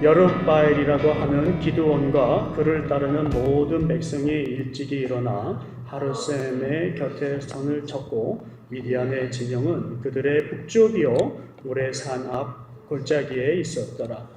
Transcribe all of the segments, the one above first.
여룹바엘이라고 하는 기드온과 그를 따르는 모든 백성이 일찍이 일어나 하루셈의 곁에 선을 쳤고 미디안의 진영은 그들의 북쪽이요 모레산 앞 골짜기에 있었더라.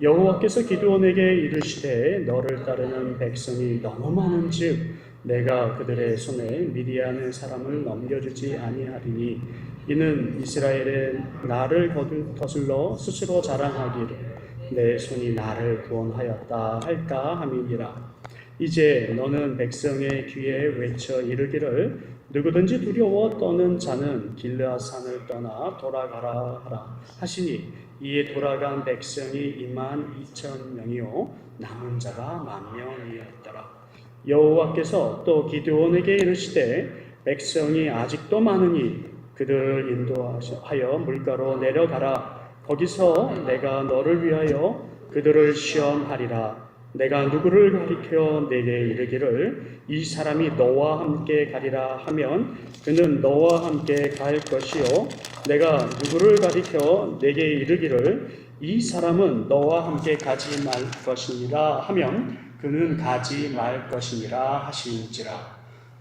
여호와께서 기드온에게 이르시되 너를 따르는 백성이 너무 많은즉 내가 그들의 손에 미디안의 사람을 넘겨주지 아니하리니 이는 이스라엘의 나를 거슬러 스스로 자랑하기를 내 손이 나를 구원하였다 할까 함이니라. 이제 너는 백성의 귀에 외쳐 이르기를 누구든지 두려워 떠는 자는 길르앗산을 떠나 돌아가라 하라 하시니 이에 돌아간 백성이 22,000명이요 남은 자가 10,000명이었더라. 여호와께서 또 기드온에게 이르시되 백성이 아직도 많으니 그들을 인도하여 물가로 내려가라. 거기서 내가 너를 위하여 그들을 시험하리라. 내가 누구를 가리켜 내게 이르기를 이 사람이 너와 함께 가리라 하면 그는 너와 함께 갈 것이요 내가 누구를 가리켜 내게 이르기를 이 사람은 너와 함께 가지 말 것이니라 하면 그는 가지 말 것이니라 하시니라.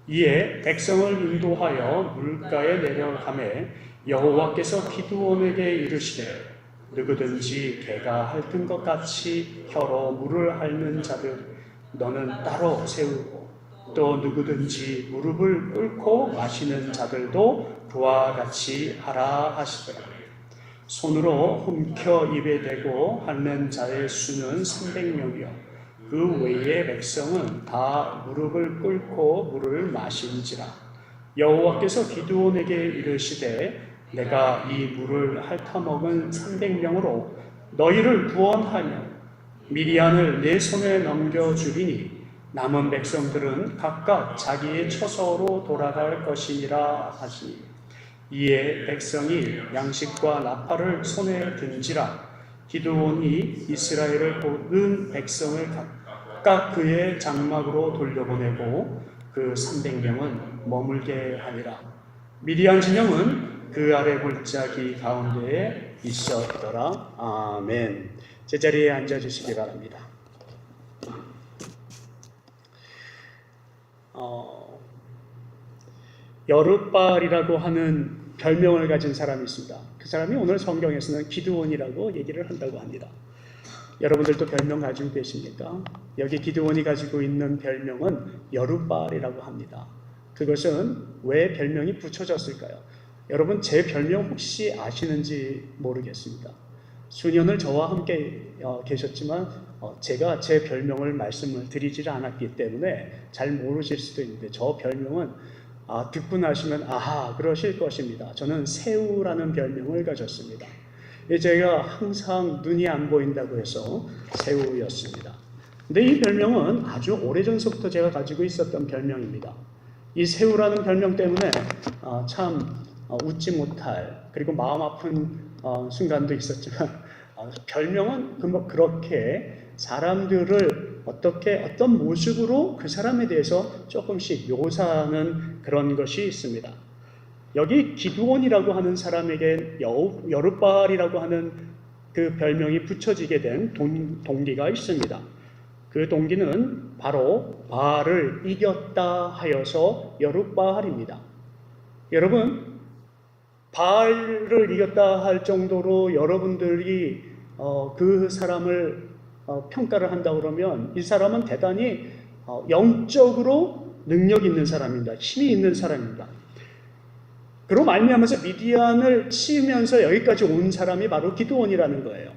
이에 백성을 인도하여 물가에 내려가매 여호와께서 기드온에게 이르시되 누구든지 개가 핥은 것 같이 혀로 물을 핥는 자들 너는 따로 세우고 또 누구든지 무릎을 꿇고 마시는 자들도 그와 같이 하라 하시더라. 손으로 훔켜 입에 대고 핥는 자의 수는 300명이요 그 외의 백성은 다 무릎을 꿇고 물을 마신지라. 여호와께서 기드온에게 이르시되 내가 이 물을 핥아먹은 300명으로 너희를 구원하며 미디안을 내 손에 넘겨주리니 남은 백성들은 각각 자기의 처소로 돌아갈 것이니라 하시니 이에 백성이 양식과 나팔을 손에 든지라. 기드온이 이스라엘을 모든 백성을 각각 그의 장막으로 돌려보내고 그 300명은 머물게 하니라. 미디안 진영은 그 아래 골짜기 가운데에 있었더라. 아멘. 제자리에 앉아주시기 바랍니다. 여룹바알이라고 하는 별명을 가진 사람이 있습니다. 그 사람이 오늘 성경에서는 기드온이라고 얘기를 한다고 합니다. 여러분들도 별명 가지고 계십니까? 여기 기드온이 가지고 있는 별명은 여룹바알이라고 합니다. 그것은 왜 별명이 붙여졌을까요? 여러분 제 별명 혹시 아시는지 모르겠습니다. 수년을 저와 함께 계셨지만 제가 제 별명을 말씀을 드리지 않았기 때문에 잘 모르실 수도 있는데 저 별명은 듣고 나시면 아하 그러실 것입니다. 저는 새우라는 별명을 가졌습니다. 제가 항상 눈이 안 보인다고 해서 새우였습니다. 근데 이 별명은 아주 오래전서부터 제가 가지고 있었던 별명입니다. 이 새우라는 별명 때문에 참 웃지 못할 그리고 마음 아픈 순간도 있었지만 별명은 그렇게 사람들을 어떤 모습으로 그 사람에 대해서 조금씩 묘사하는 그런 것이 있습니다. 여기 기드온이라고 하는 사람에게 여룹바알이라고 하는 그 별명이 붙여지게 된 동기가 있습니다. 그 동기는 바로 바알을 이겼다 하여서 여룹바알입니다. 여러분 바알을 이겼다 할 정도로 여러분들이 그 사람을 평가를 한다 그러면 이 사람은 대단히 영적으로 능력 있는 사람입니다. 힘이 있는 사람입니다. 그로 말미암아서 미디안을 치면서 여기까지 온 사람이 바로 기드온이라는 거예요.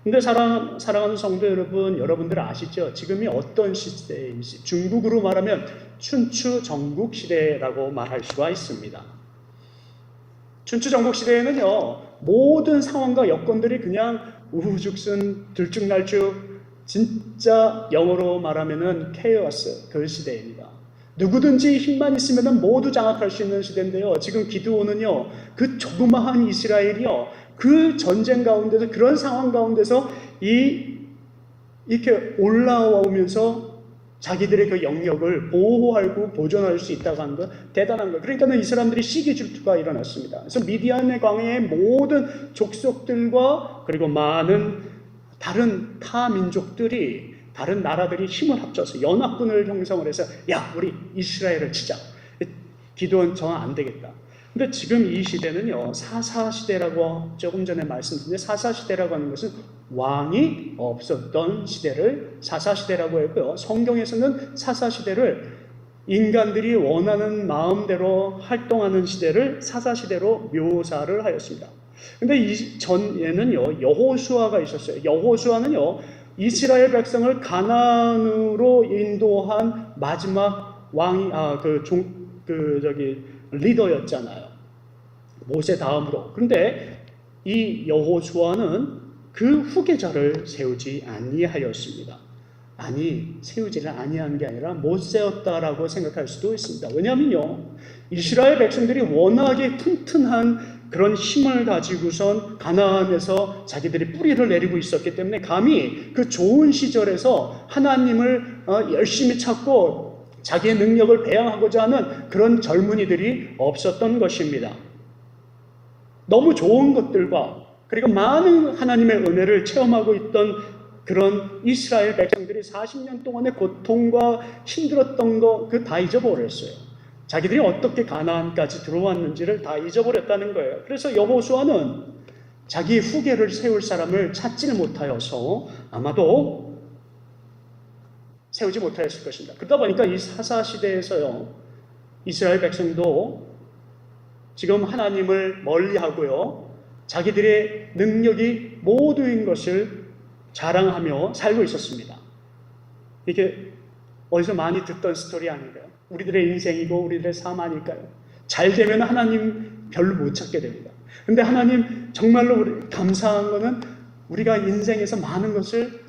근데 사랑하는 성도 여러분, 여러분들 아시죠? 지금이 어떤 시대인지 중국으로 말하면 춘추 전국 시대라고 말할 수가 있습니다. 춘추 전국 시대에는요 모든 상황과 여건들이 그냥 우후죽순 들쭉날쭉 진짜 영어로 말하면은 케이오스 그 시대입니다. 누구든지 힘만 있으면 모두 장악할 수 있는 시대인데요. 지금 기드온은요 그 조그마한 이스라엘이요 그 전쟁 가운데서 그런 상황 가운데서 이렇게 올라오면서 자기들의 그 영역을 보호하고 보존할 수 있다고 하는 건 대단한 거예요. 그러니까 이 사람들이 시기 질투가 일어났습니다. 그래서 미디안의 광야의 모든 족속들과 그리고 많은 다른 타 민족들이, 다른 나라들이 힘을 합쳐서 연합군을 형성을 해서 야, 우리 이스라엘을 치자. 기도원 저 안 되겠다. 근데 지금 이 시대는요, 사사 시대라고 조금 전에 말씀드렸는데, 사사 시대라고 하는 것은 왕이 없었던 시대를 사사 시대라고 했고요. 성경에서는 사사 시대를 인간들이 원하는 마음대로 활동하는 시대를 사사 시대로 묘사를 하였습니다. 근데 이 전에는요, 여호수아가 있었어요. 여호수아는요, 이스라엘 백성을 가나안으로 인도한 마지막 왕이 리더였잖아요. 모세 다음으로. 그런데 이 여호수아는 그 후계자를 세우지 아니하였습니다. 아니, 세우지를 아니한 게 아니라 못 세웠다라고 생각할 수도 있습니다. 왜냐하면요, 이스라엘 백성들이 워낙에 튼튼한 그런 힘을 가지고선 가나안에서 자기들이 뿌리를 내리고 있었기 때문에 감히 그 좋은 시절에서 하나님을 열심히 찾고 자기의 능력을 배양하고자 하는 그런 젊은이들이 없었던 것입니다. 너무 좋은 것들과 그리고 많은 하나님의 은혜를 체험하고 있던 그런 이스라엘 백성들이 40년 동안의 고통과 힘들었던 거 그 다 잊어버렸어요. 자기들이 어떻게 가나안까지 들어왔는지를 다 잊어버렸다는 거예요. 그래서 여호수아는 자기 후계를 세울 사람을 찾지를 못하여서 아마도 세우지 못하였을 것입니다. 그러다 보니까 이 사사 시대에서요, 이스라엘 백성도 지금 하나님을 멀리하고요, 자기들의 능력이 모두인 것을 자랑하며 살고 있었습니다. 이게 어디서 많이 듣던 스토리 아닌가요? 우리들의 인생이고 우리들의 삶 아닐까요? 잘 되면 하나님 별로 못 찾게 됩니다. 근데 하나님 정말로 우리 감사한 거는 우리가 인생에서 많은 것을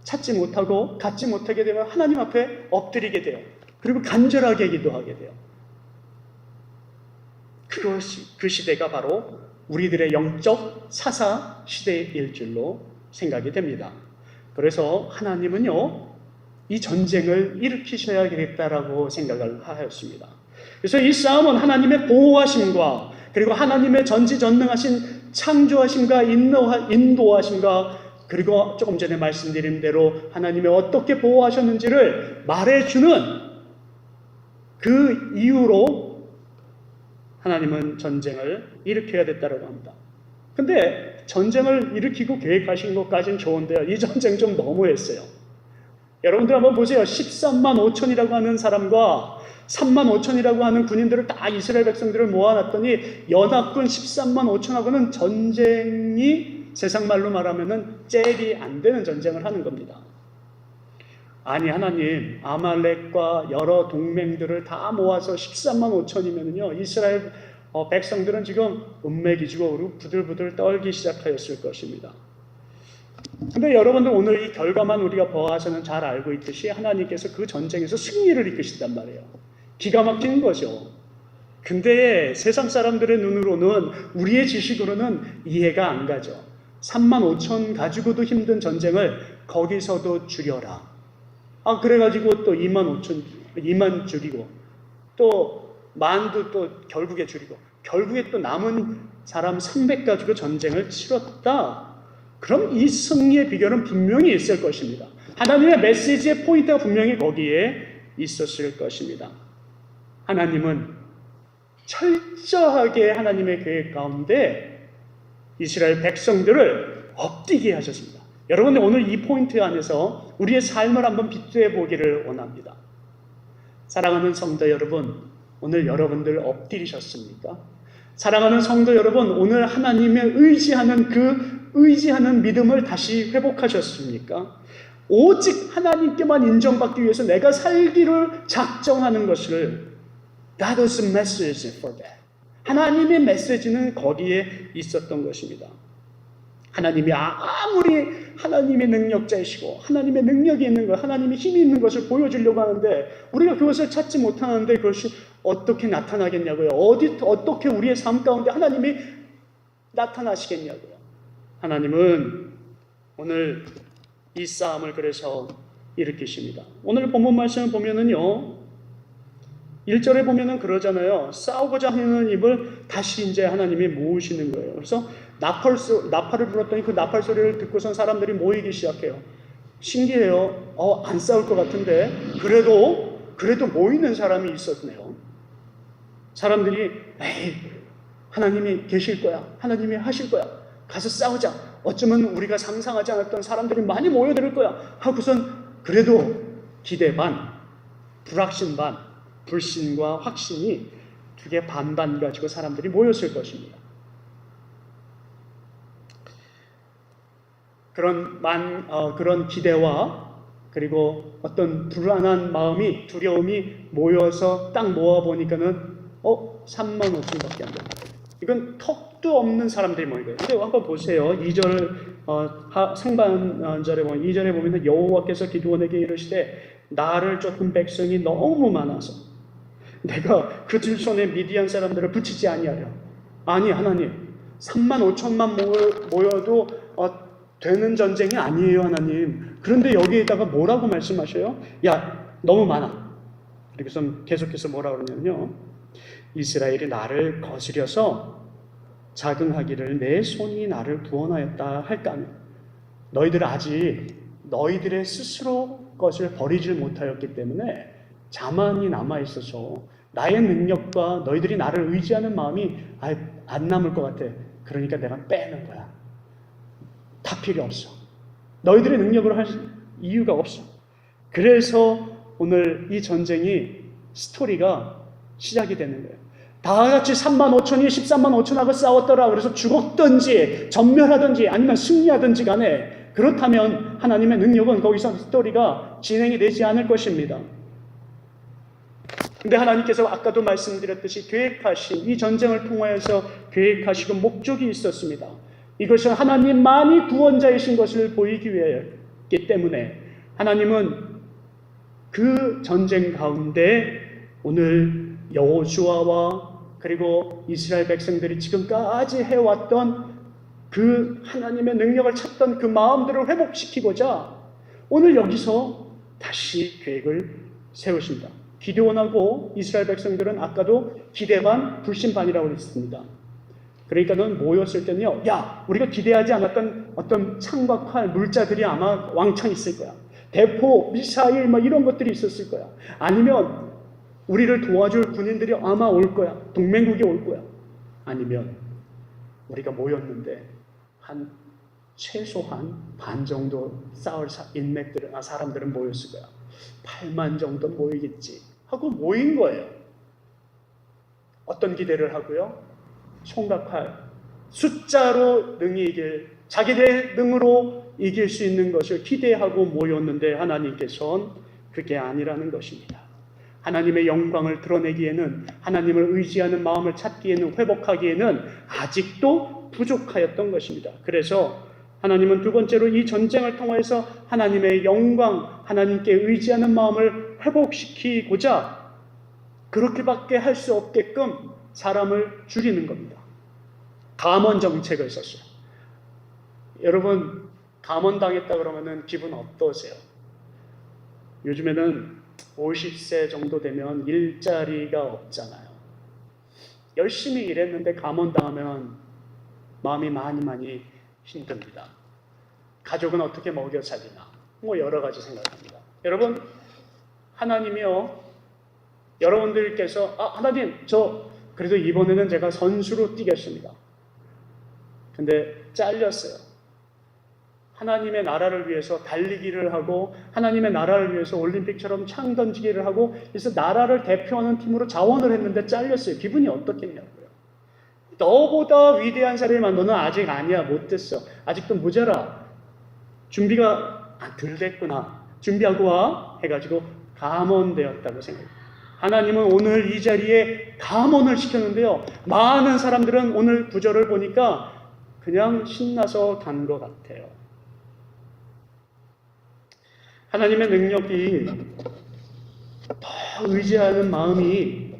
찾지 못하고 갖지 못하게 되면 하나님 앞에 엎드리게 돼요. 그리고 간절하게 기도하게 돼요. 그 시대가 바로 우리들의 영적 사사 시대일 줄로 생각이 됩니다. 그래서 하나님은요, 이 전쟁을 일으키셔야겠다라고 생각을 하였습니다. 그래서 이 싸움은 하나님의 보호하심과 그리고 하나님의 전지전능하신 창조하심과 인도하심과 그리고 조금 전에 말씀드린 대로 하나님이 어떻게 보호하셨는지를 말해주는 그 이유로 하나님은 전쟁을 일으켜야 됐다고 합니다. 근데 전쟁을 일으키고 계획하신 것까지는 좋은데요, 이 전쟁 좀 너무했어요. 여러분들 한번 보세요. 13만 5천이라고 하는 사람과 3만 5천이라고 하는 군인들을 다 이스라엘 백성들을 모아놨더니 연합군 13만 5천하고는 전쟁이 세상 말로 말하면은 잽이 안 되는 전쟁을 하는 겁니다. 아니, 하나님 아말렉과 여러 동맹들을 다 모아서 13만 5천이면은요, 이스라엘 백성들은 지금 은맥이 지고 부들부들 떨기 시작하였을 것입니다. 근데 여러분들 오늘 이 결과만 우리가 보아서는 잘 알고 있듯이 하나님께서 그 전쟁에서 승리를 이끄신단 말이에요. 기가 막힌 거죠. 근데 세상 사람들의 눈으로는, 우리의 지식으로는 이해가 안 가죠. 3만 5천 가지고도 힘든 전쟁을 거기서도 줄여라. 그래가지고 또 2만 5천, 2만 줄이고 또 만도 또 결국에 줄이고 결국에 또 남은 사람 300 가지고 전쟁을 치렀다. 그럼 이 승리의 비결은 분명히 있을 것입니다. 하나님의 메시지의 포인트가 분명히 거기에 있었을 것입니다. 하나님은 철저하게 하나님의 계획 가운데 이스라엘 백성들을 엎드리게 하셨습니다. 여러분들 오늘 이 포인트 안에서 우리의 삶을 한번 비추어 보기를 원합니다. 사랑하는 성도 여러분, 오늘 여러분들 엎드리셨습니까? 사랑하는 성도 여러분, 오늘 하나님의 의지하는 믿음을 다시 회복하셨습니까? 오직 하나님께만 인정받기 위해서 내가 살기를 작정하는 것을, that was a message for that. 하나님의 메시지는 거기에 있었던 것입니다. 하나님이 아무리 하나님의 능력자이시고 하나님의 능력이 있는 것, 하나님의 힘이 있는 것을 보여주려고 하는데 우리가 그것을 찾지 못하는데 그것이 어떻게 나타나겠냐고요. 어떻게 우리의 삶 가운데 하나님이 나타나시겠냐고요. 하나님은 오늘 이 싸움을 그래서 일으키십니다. 오늘 본문 말씀을 보면은요, 1절에 보면은 그러잖아요. 싸우고자 하는 입을 다시 이제 하나님이 모으시는 거예요. 그래서 나팔을 불었더니 그 나팔 소리를 듣고선 사람들이 모이기 시작해요. 신기해요. 안 싸울 것 같은데 그래도 모이는 사람이 있었네요. 사람들이 에이, 하나님이 계실 거야. 하나님이 하실 거야. 가서 싸우자. 어쩌면 우리가 상상하지 않았던 사람들이 많이 모여들 거야. 하고선 그래도 기대 반, 불확신 반, 불신과 확신이 두 개 반반 가지고 사람들이 모였을 것입니다. 그런 기대와 그리고 어떤 불안한 마음이, 두려움이 모여서 딱 모아보니까는 3만 5천밖에 안 됩니다. 이건 턱도 없는 사람들이 모인 거예요. 근데 한번 보세요. 2절 상반절에 보면 2절에 보면 여호와께서 기드온에게 이르시되 나를 쫓은 백성이 너무 많아서 내가 그들 손에 미디안 사람들을 붙이지 아니하려. 아니 하나님 3만 5천만 모여도 되는 전쟁이 아니에요 하나님. 그런데 여기에다가 뭐라고 말씀하셔요? 야 너무 많아. 그래서 계속해서 뭐라고 그러냐면요, 이스라엘이 나를 거스려서 자긍하기를 내 손이 나를 구원하였다 할까며 너희들 아직 너희들의 스스로 것을 버리질 못하였기 때문에 자만이 남아있어서 나의 능력과 너희들이 나를 의지하는 마음이 안 남을 것 같아. 그러니까 내가 빼는 거야. 다 필요 없어. 너희들의 능력으로 할 이유가 없어. 그래서 오늘 이 전쟁이 스토리가 시작이 되는 거예요. 다 같이 3만 5천이 13만 5천하고 싸웠더라. 그래서 죽었든지 전멸하든지 아니면 승리하든지 간에 그렇다면 하나님의 능력은 거기서 스토리가 진행이 되지 않을 것입니다. 근데 하나님께서 아까도 말씀드렸듯이 계획하신 이 전쟁을 통하여서 계획하시고 목적이 있었습니다. 이것은 하나님만이 구원자이신 것을 보이기 위하였기 때문에 하나님은 그 전쟁 가운데 오늘 여호수아와 그리고 이스라엘 백성들이 지금까지 해왔던 그 하나님의 능력을 찾던 그 마음들을 회복시키고자 오늘 여기서 다시 계획을 세우십니다. 기드온하고 이스라엘 백성들은 아까도 기대 반, 불신 반이라고 했습니다. 그러니까는 모였을 때는요, 야, 우리가 기대하지 않았던 어떤 창과 칼, 물자들이 아마 왕창 있을 거야. 대포, 미사일, 이런 것들이 있었을 거야. 아니면 우리를 도와줄 군인들이 아마 올 거야. 동맹국이 올 거야. 아니면 우리가 모였는데 최소한 반 정도 싸울 사람들은 모였을 거야. 8만 정도 모이겠지 하고 모인 거예요. 어떤 기대를 하고요? 총과 칼, 숫자로 능히 이길, 자기들의 능으로 이길 수 있는 것을 기대하고 모였는데 하나님께서는 그게 아니라는 것입니다. 하나님의 영광을 드러내기에는, 하나님을 의지하는 마음을 찾기에는, 회복하기에는 아직도 부족하였던 것입니다. 그래서 하나님은 두 번째로 이 전쟁을 통해서 하나님의 영광, 하나님께 의지하는 마음을 회복시키고자 그렇게밖에 할 수 없게끔 사람을 죽이는 겁니다. 감원 정책을 썼어요. 여러분, 감원당했다 그러면 기분 어떠세요? 요즘에는 50세 정도 되면 일자리가 없잖아요. 열심히 일했는데 감원당하면 마음이 많이 힘듭니다. 가족은 어떻게 먹여 살리나? 여러 가지 생각합니다. 여러분, 하나님이요, 여러분들께서 하나님, 그래도 이번에는 제가 선수로 뛰겠습니다. 근데 잘렸어요. 하나님의 나라를 위해서 달리기를 하고 하나님의 나라를 위해서 올림픽처럼 창 던지기를 하고 그래서 나라를 대표하는 팀으로 자원을 했는데 잘렸어요. 기분이 어떻겠냐고요. 너보다 위대한 사람이만 너는 아직 아니야. 못됐어. 아직도 모자라. 준비가 덜 됐구나. 준비하고 와 해가지고 감원되었다고 생각해요. 하나님은 오늘 이 자리에 감원을 시켰는데요. 많은 사람들은 오늘 구절을 보니까 그냥 신나서 간 것 같아요. 하나님의 능력이 더 의지하는 마음이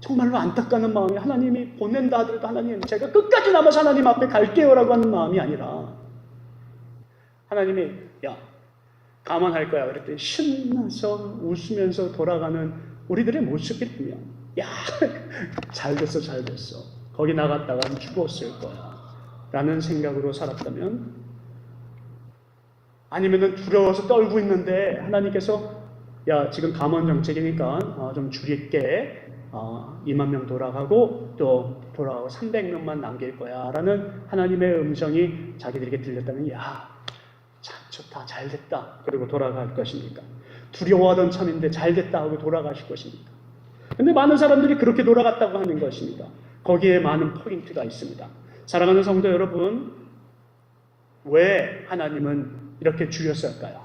정말로 안타까운 마음이, 하나님이 보낸다 하더라도 하나님 제가 끝까지 남아서 하나님 앞에 갈게요라고 하는 마음이 아니라 하나님이 야 감원할 거야 그랬더니 신나서 웃으면서 돌아가는 우리들의 모습이 보면 야 잘됐어 거기 나갔다가 죽었을 거야. 라는 생각으로 살았다면, 아니면은 두려워서 떨고 있는데 하나님께서 야, 지금 감원 정책이니까 좀 줄일게. 2만 명 돌아가고 또 돌아가고 300명만 남길 거야 라는 하나님의 음성이 자기들에게 들렸다면, 야, 참 좋다, 잘 됐다, 그리고 돌아갈 것입니까? 두려워하던 참인데 잘 됐다 하고 돌아가실 것입니까? 근데 많은 사람들이 그렇게 돌아갔다고 하는 것입니다. 거기에 많은 포인트가 있습니다. 사랑하는 성도 여러분, 왜 하나님은 이렇게 줄였을까요?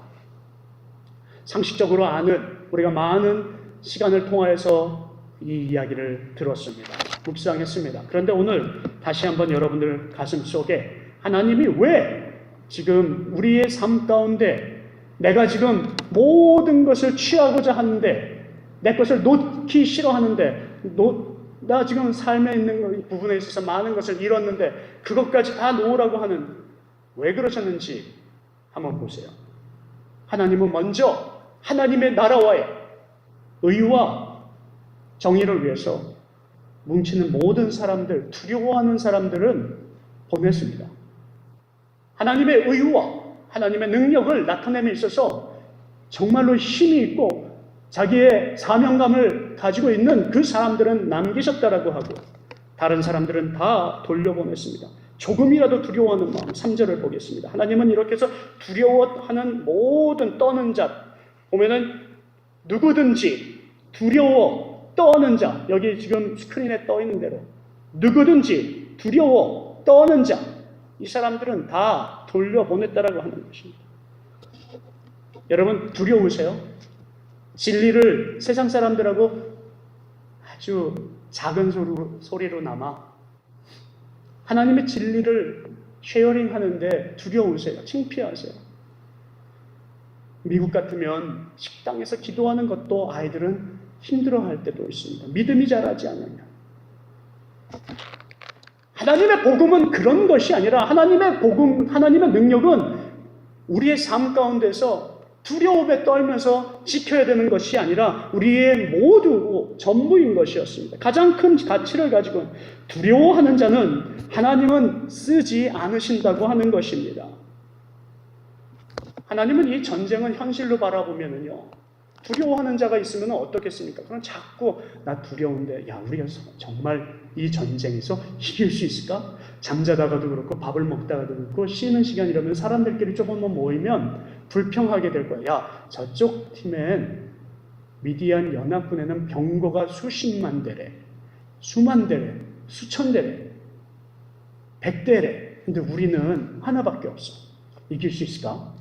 상식적으로 아는, 우리가 많은 시간을 통하여서 이 이야기를 들었습니다. 묵상했습니다. 그런데 오늘 다시 한번 여러분들 가슴 속에 하나님이 왜 지금 우리의 삶 가운데 내가 지금 모든 것을 취하고자 하는데, 내 것을 놓기 싫어하는데, 나 지금 삶에 있는 부분에 있어서 많은 것을 잃었는데 그것까지 다 놓으라고 하는, 왜 그러셨는지 한번 보세요. 하나님은 먼저 하나님의 나라와의 의와 정의를 위해서 뭉치는 모든 사람들, 두려워하는 사람들은 보냈습니다. 하나님의 의와 하나님의 능력을 나타냄에 있어서 정말로 힘이 있고 자기의 사명감을 가지고 있는 그 사람들은 남기셨다라고 하고, 다른 사람들은 다 돌려보냈습니다. 조금이라도 두려워하는 마음, 3절을 보겠습니다. 하나님은 이렇게 해서 두려워하는 모든 떠는 자, 보면은 누구든지 두려워 떠는 자, 여기 지금 스크린에 떠 있는 대로 누구든지 두려워 떠는 자, 이 사람들은 다 돌려보냈다라고 하는 것입니다. 여러분, 두려우세요? 진리를 세상 사람들하고 아주 작은 소리로나마 하나님의 진리를 쉐어링 하는데 두려우세요? 창피하세요? 미국 같으면 식당에서 기도하는 것도 아이들은 힘들어할 때도 있습니다. 믿음이 자라지 않으면. 하나님의 복음은 그런 것이 아니라, 하나님의 복음, 하나님의 능력은 우리의 삶 가운데서 두려움에 떨면서 지켜야 되는 것이 아니라 우리의 모두 전부인 것이었습니다. 가장 큰 가치를 가지고 두려워하는 자는 하나님은 쓰지 않으신다고 하는 것입니다. 하나님은 이 전쟁은 현실로 바라보면은요, 두려워하는 자가 있으면 어떻겠습니까? 그럼 자꾸 나 두려운데, 야, 우리가 정말 이 전쟁에서 이길 수 있을까? 잠자다가도 그렇고 밥을 먹다가도 그렇고 쉬는 시간이라면 사람들끼리 조금만 모이면 불평하게 될 거야. 야, 저쪽 팀엔 미디안 연합군에는 병거가 수십만 대래, 수만 대래, 수천 대래, 100대래. 근데 우리는 하나밖에 없어. 이길 수 있을까?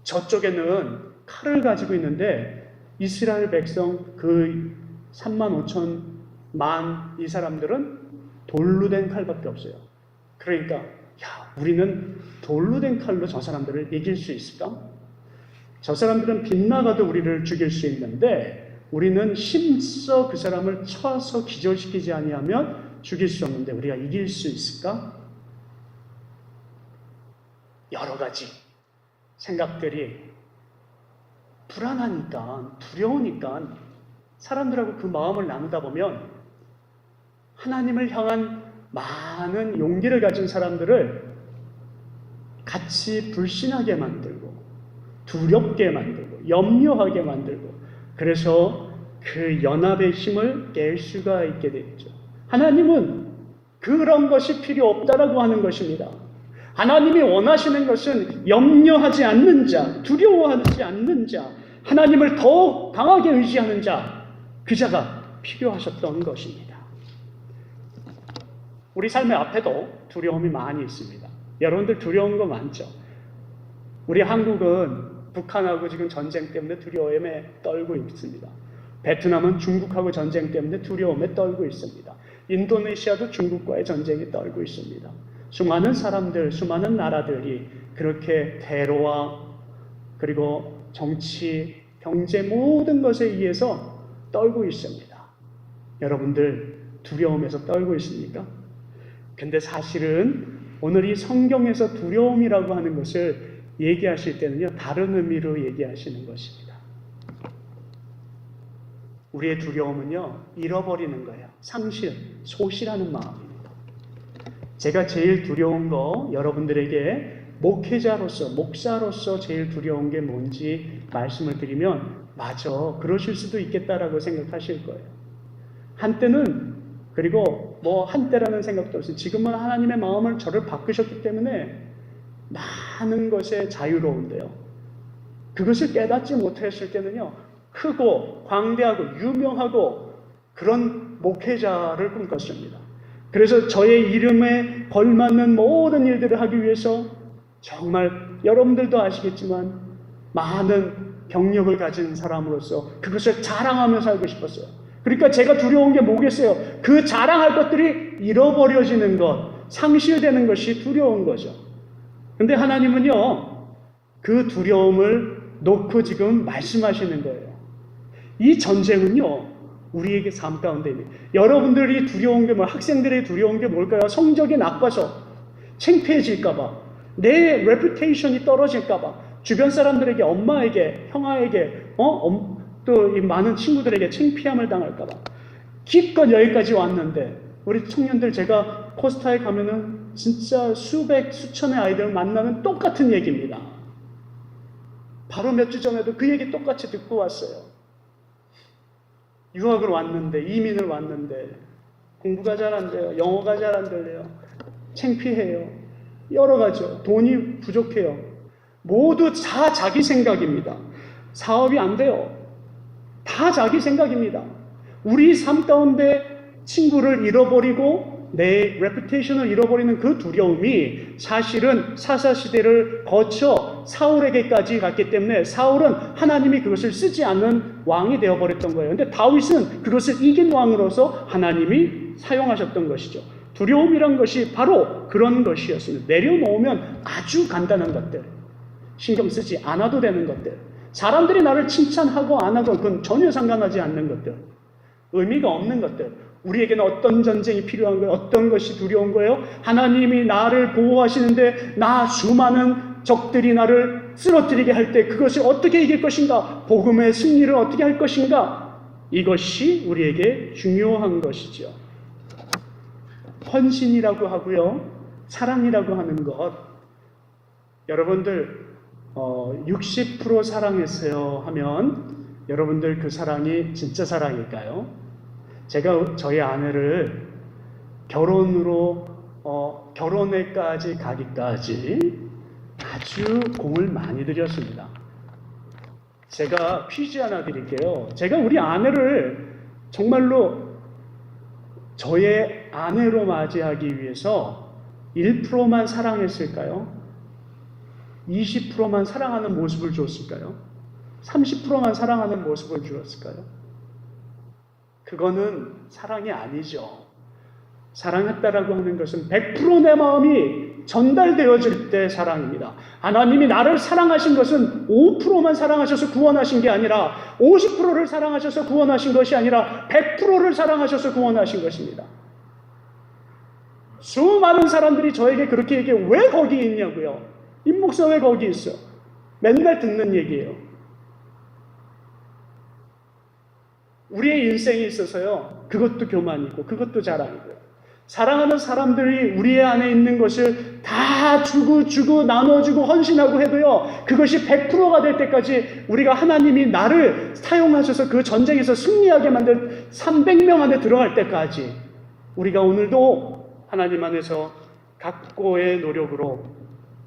저쪽에는 칼을 가지고 있는데 이스라엘 백성 그 3만 5천 만 이 사람들은 돌로 된 칼밖에 없어요. 그러니까 야, 우리는 돌로 된 칼로 저 사람들을 이길 수 있을까? 저 사람들은 빗나가도 우리를 죽일 수 있는데 우리는 힘써 그 사람을 쳐서 기절시키지 아니하면 죽일 수 없는데 우리가 이길 수 있을까? 여러 가지 생각들이 불안하니까, 두려우니까 사람들하고 그 마음을 나누다 보면 하나님을 향한 많은 용기를 가진 사람들을 같이 불신하게 만들고 두렵게 만들고 염려하게 만들고, 그래서 그 연합의 힘을 깰 수가 있게 되죠. 하나님은 그런 것이 필요 없다라고 하는 것입니다. 하나님이 원하시는 것은 염려하지 않는 자, 두려워하지 않는 자, 하나님을 더 강하게 의지하는 자, 그 자가 필요하셨던 것입니다. 우리 삶의 앞에도 두려움이 많이 있습니다. 여러분들 두려운 거 많죠? 우리 한국은 북한하고 지금 전쟁 때문에 두려움에 떨고 있습니다. 베트남은 중국하고 전쟁 때문에 두려움에 떨고 있습니다. 인도네시아도 중국과의 전쟁에 떨고 있습니다. 수많은 사람들, 수많은 나라들이 그렇게 대로와 그리고 정치, 경제 모든 것에 의해서 떨고 있습니다. 여러분들 두려움에서 떨고 있습니까? 근데 사실은 오늘 이 성경에서 두려움이라고 하는 것을 얘기하실 때는요, 다른 의미로 얘기하시는 것입니다. 우리의 두려움은요, 잃어버리는 거예요. 상실, 소실하는 마음입니다. 제가 제일 두려운 거 여러분들에게 목회자로서, 목사로서 제일 두려운 게 뭔지 말씀을 드리면 맞아, 그러실 수도 있겠다라고 생각하실 거예요. 한때는, 그리고 뭐 한때라는 생각도 없어요. 지금은 하나님의 마음을 저를 바꾸셨기 때문에 많은 것에 자유로운데요. 그것을 깨닫지 못했을 때는요, 크고 광대하고 유명하고 그런 목회자를 꿈꿨습니다. 그래서 저의 이름에 걸맞는 모든 일들을 하기 위해서 정말 여러분들도 아시겠지만 많은 경력을 가진 사람으로서 그것을 자랑하며 살고 싶었어요. 그러니까 제가 두려운 게 뭐겠어요? 그 자랑할 것들이 잃어버려지는 것, 상실되는 것이 두려운 거죠. 근데 하나님은요, 그 두려움을 놓고 지금 말씀하시는 거예요. 이 전쟁은요, 우리에게 삶 가운데 있는, 여러분들이 두려운 게 학생들이 두려운 게 뭘까요? 성적이 나빠서 창피해질까봐, 내 레퓨테이션이 떨어질까봐, 주변 사람들에게, 엄마에게, 형아에게, 또 이 많은 친구들에게 창피함을 당할까봐. 기껏 여기까지 왔는데, 우리 청년들, 제가 코스타에 가면은 진짜 수백, 수천의 아이들을 만나는 똑같은 얘기입니다. 바로 몇 주 전에도 그 얘기 똑같이 듣고 왔어요. 유학을 왔는데, 이민을 왔는데 공부가 잘 안 돼요. 영어가 잘 안 들려요. 창피해요. 여러 가지요. 돈이 부족해요. 모두 다 자기 생각입니다. 사업이 안 돼요. 다 자기 생각입니다. 우리 삶 가운데 친구를 잃어버리고 내 레퓨테이션을 잃어버리는 그 두려움이 사실은 사사시대를 거쳐 사울에게까지 갔기 때문에 사울은 하나님이 그것을 쓰지 않는 왕이 되어버렸던 거예요. 근데 다윗은 그것을 이긴 왕으로서 하나님이 사용하셨던 것이죠. 두려움이란 것이 바로 그런 것이었습니다. 내려놓으면 아주 간단한 것들, 신경 쓰지 않아도 되는 것들, 사람들이 나를 칭찬하고 안 하고 그건 전혀 상관하지 않는 것들, 의미가 없는 것들. 우리에게는 어떤 전쟁이 필요한 거예요? 어떤 것이 두려운 거예요? 하나님이 나를 보호하시는데 나 수많은 적들이 나를 쓰러뜨리게 할 때 그것을 어떻게 이길 것인가? 복음의 승리를 어떻게 할 것인가? 이것이 우리에게 중요한 것이죠. 헌신이라고 하고요, 사랑이라고 하는 것, 여러분들 60% 사랑했어요 하면 여러분들 그 사랑이 진짜 사랑일까요? 제가 저희 아내를 결혼에까지 가기까지 아주 공을 많이 들였습니다. 제가 퀴즈 하나 드릴게요. 제가 우리 아내를 정말로 저의 아내로 맞이하기 위해서 1%만 사랑했을까요? 20%만 사랑하는 모습을 주었을까요? 30%만 사랑하는 모습을 주었을까요? 그거는 사랑이 아니죠. 사랑했다라고 하는 것은 100% 내 마음이 전달되어질 때 사랑입니다. 하나님이 나를 사랑하신 것은 5%만 사랑하셔서 구원하신 게 아니라 50%를 사랑하셔서 구원하신 것이 아니라 100%를 사랑하셔서 구원하신 것입니다. 수많은 사람들이 저에게 그렇게 얘기해요. 왜 거기 있냐고요. 임 목사 왜 거기 있어? 맨날 듣는 얘기예요. 우리의 인생에 있어서요, 그것도 교만이고 그것도 자랑이고요. 사랑하는 사람들이 우리 안에 있는 것을 다 주고 나눠주고 헌신하고 해도요, 그것이 100%가 될 때까지 우리가 하나님이 나를 사용하셔서 그 전쟁에서 승리하게 만든 300명 안에 들어갈 때까지 우리가 오늘도 하나님 안에서 각고의 노력으로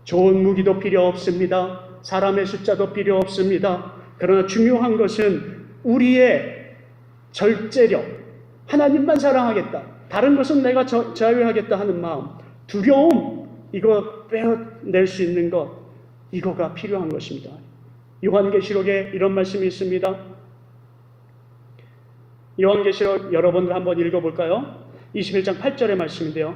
좋은 무기도 필요 없습니다. 사람의 숫자도 필요 없습니다. 그러나 중요한 것은 우리의 절제력, 하나님만 사랑하겠다, 다른 것은 내가 자유하겠다 하는 마음, 두려움, 이거 빼어낼 수 있는 것, 이거가 필요한 것입니다. 요한계시록에 이런 말씀이 있습니다. 요한계시록 여러분들 한번 읽어볼까요? 21장 8절의 말씀인데요,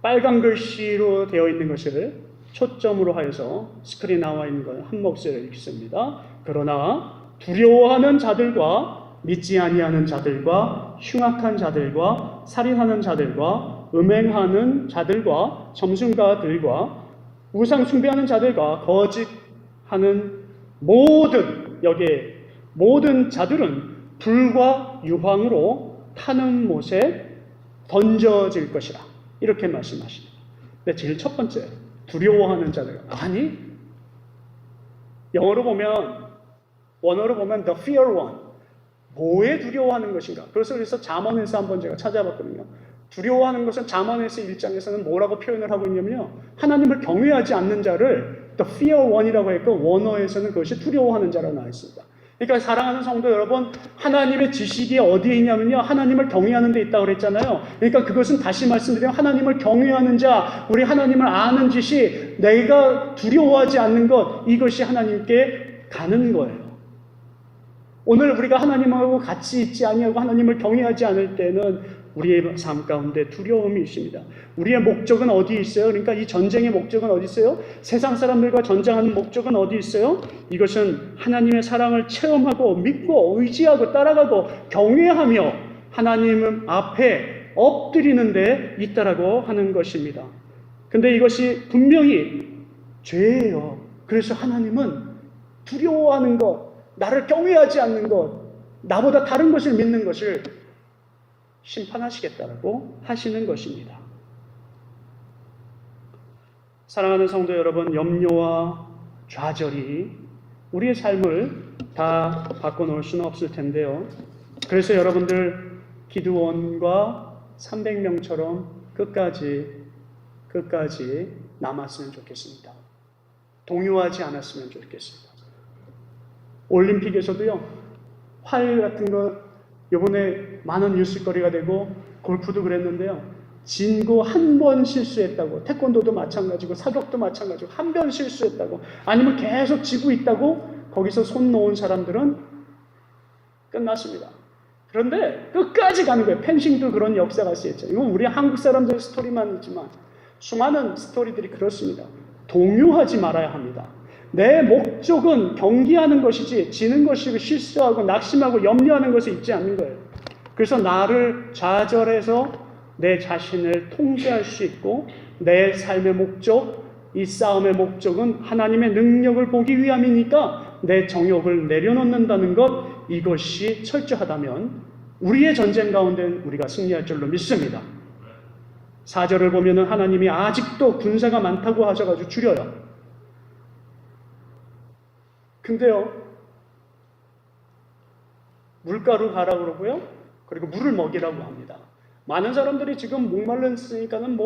빨간 글씨로 되어 있는 것을 초점으로 하여서 스크린 나와 있는 건 한 목소리로 읽습니다. 그러나 두려워하는 자들과 믿지 아니하는 자들과 흉악한 자들과 살인하는 자들과 음행하는 자들과 점순가들과 우상 숭배하는 자들과 거짓하는 모든 자들은 불과 유황으로 타는 못에 던져질 것이라. 이렇게 말씀하십니다. 근데 제일 첫 번째, 두려워하는 자들. 아니, 원어로 보면 the fear one. 뭐에 두려워하는 것인가? 그래서 잠언에서 한번 제가 찾아봤거든요. 두려워하는 것은 잠언에서 1장에서는 뭐라고 표현을 하고 있냐면요. 하나님을 경외하지 않는 자를 the fear one이라고 했고, 원어에서는 그것이 두려워하는 자라고 나와 있습니다. 그러니까 사랑하는 성도 여러분, 하나님의 지식이 어디에 있냐면요, 하나님을 경외하는 데 있다고 그랬잖아요. 그러니까 그것은 다시 말씀드리면 하나님을 경외하는 자, 우리 하나님을 아는 지식, 내가 두려워하지 않는 것, 이것이 하나님께 가는 거예요. 오늘 우리가 하나님하고 같이 있지 아니하고 하나님을 경외하지 않을 때는 우리의 삶 가운데 두려움이 있습니다. 우리의 목적은 어디 있어요? 그러니까 이 전쟁의 목적은 어디 있어요? 세상 사람들과 전쟁하는 목적은 어디 있어요? 이것은 하나님의 사랑을 체험하고 믿고 의지하고 따라가고 경외하며 하나님 앞에 엎드리는 데 있다라고 하는 것입니다. 근데 이것이 분명히 죄예요. 그래서 하나님은 두려워하는 것, 나를 경외하지 않는 것, 나보다 다른 것을 믿는 것을 심판하시겠다라고 하시는 것입니다. 사랑하는 성도 여러분, 염려와 좌절이 우리의 삶을 다 바꿔놓을 수는 없을 텐데요. 그래서 여러분들 기드온과 300명처럼 끝까지 남았으면 좋겠습니다. 동요하지 않았으면 좋겠습니다. 올림픽에서도요, 활 같은 거 이번에 많은 뉴스거리가 되고 골프도 그랬는데요. 진고 한 번 실수했다고, 태권도도 마찬가지고 사격도 마찬가지고 한 번 실수했다고, 아니면 계속 지고 있다고 거기서 손 놓은 사람들은 끝났습니다. 그런데 끝까지 가는 거예요. 펜싱도 그런 역사가 있었죠. 이건 우리 한국 사람들의 스토리만 있지만 수많은 스토리들이 그렇습니다. 동요하지 말아야 합니다. 내 목적은 경기하는 것이지 지는 것이고 실수하고 낙심하고 염려하는 것이 있지 않는 거예요. 그래서 나를 좌절해서 내 자신을 통제할 수 있고 내 삶의 목적, 이 싸움의 목적은 하나님의 능력을 보기 위함이니까 내 정욕을 내려놓는다는 것, 이것이 철저하다면 우리의 전쟁 가운데 우리가 승리할 줄로 믿습니다. 4절을 보면은 하나님이 아직도 군사가 많다고 하셔가지고 줄여요. 근데요, 물가루 가라 그러고요, 그리고 물을 먹이라고 합니다. 많은 사람들이 지금 목말랐으니까는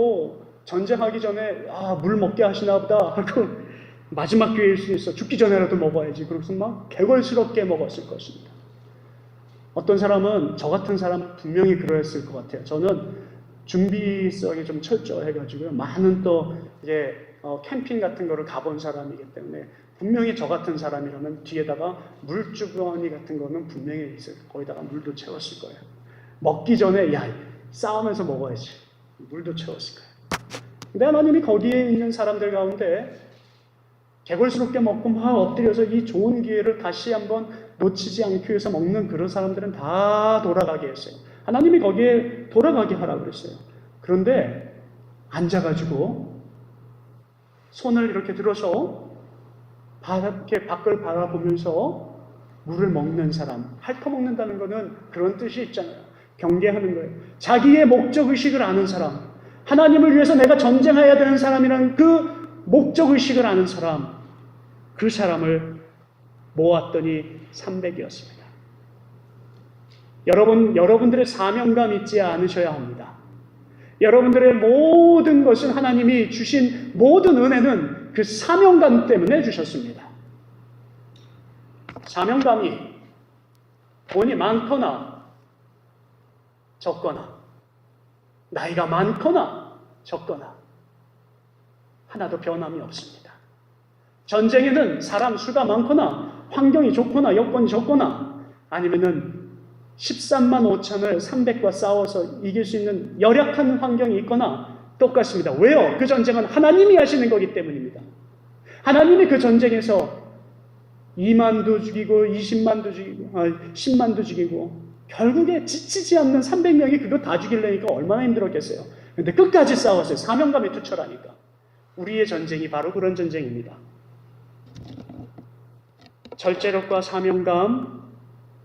전쟁하기 전에 물 먹게 하시나 보다 하고 마지막 기회일 수 있어, 죽기 전에라도 먹어야지, 그래서 막 개걸스럽게 먹었을 것입니다. 어떤 사람은, 저 같은 사람 분명히 그랬을 것 같아요. 저는 준비성이 좀 철저해가지고요, 많은 또 캠핑 같은 거를 가본 사람이기 때문에 분명히 저 같은 사람이라면 뒤에다가 물주머니 같은 거는 분명히 있어요. 거기다가 물도 채웠을 거예요. 먹기 전에 싸우면서 먹어야지, 물도 채웠을 거예요. 근데 하나님이 거기에 있는 사람들 가운데 개걸스럽게 먹고 막 엎드려서 이 좋은 기회를 다시 한번 놓치지 않기 위해서 먹는 그런 사람들은 다 돌아가게 했어요. 하나님이 거기에 돌아가게 하라고 그랬어요. 그런데 앉아가지고 손을 이렇게 들어서 이렇게 밖을 바라보면서 물을 먹는 사람, 핥아먹는다는 것은 그런 뜻이 있잖아요. 경계하는 거예요. 자기의 목적의식을 아는 사람, 하나님을 위해서 내가 전쟁해야 되는 사람이라는 그 목적의식을 아는 사람, 그 사람을 모았더니 300이었습니다. 여러분들의 사명감 있지 않으셔야 합니다. 여러분들의 모든 것은, 하나님이 주신 모든 은혜는 그 사명감 때문에 주셨습니다. 사명감이 돈이 많거나 적거나, 나이가 많거나 적거나 하나도 변함이 없습니다. 전쟁에는 사람 수가 많거나 환경이 좋거나 여건이 좋거나 아니면은 13만 5천을 300과 싸워서 이길 수 있는 열악한 환경이 있거나 똑같습니다. 왜요? 그 전쟁은 하나님이 하시는 거기 때문입니다. 하나님이 그 전쟁에서 2만도 죽이고 20만도 죽이고 10만도 죽이고 결국에 지치지 않는 300명이 그거 다 죽이려니까 얼마나 힘들었겠어요. 그런데 끝까지 싸웠어요. 사명감이 투철하니까. 우리의 전쟁이 바로 그런 전쟁입니다. 절제력과 사명감,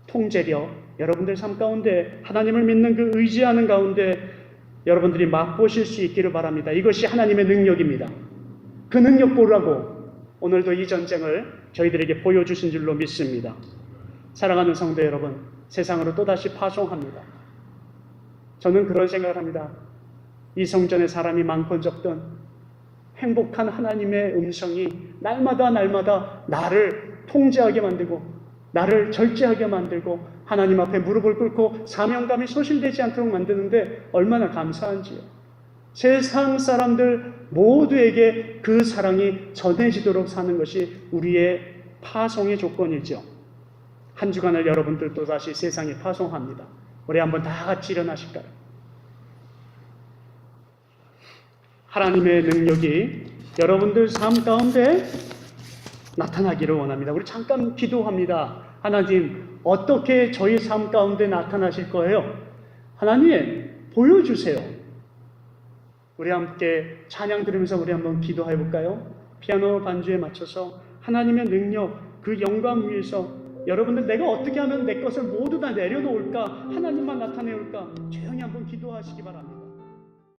통제력, 여러분들 삶 가운데 하나님을 믿는 그 의지하는 가운데 여러분들이 맛보실 수 있기를 바랍니다. 이것이 하나님의 능력입니다. 그 능력 보라고 오늘도 이 전쟁을 저희들에게 보여주신 줄로 믿습니다. 사랑하는 성도 여러분, 세상으로 또다시 파송합니다. 저는 그런 생각을 합니다. 이 성전에 사람이 많건 적든 행복한 하나님의 음성이 날마다 나를 통제하게 만들고 나를 절제하게 만들고 하나님 앞에 무릎을 꿇고 사명감이 소실되지 않도록 만드는데 얼마나 감사한지요. 세상 사람들 모두에게 그 사랑이 전해지도록 사는 것이 우리의 파송의 조건이죠. 한 주간을 여러분들 또다시 세상에 파송합니다. 우리 한번 다 같이 일어나실까요? 하나님의 능력이 여러분들 삶 가운데 나타나기를 원합니다. 우리 잠깐 기도합니다. 하나님, 어떻게 저희 삶 가운데 나타나실 거예요? 하나님, 보여주세요. 우리 함께 찬양 들으면서 우리 한번 기도해 볼까요? 피아노 반주에 맞춰서 하나님의 능력, 그 영광 위에서 여러분들 내가 어떻게 하면 내 것을 모두 다 내려놓을까? 하나님만 나타내올까? 조용히 한번 기도하시기 바랍니다.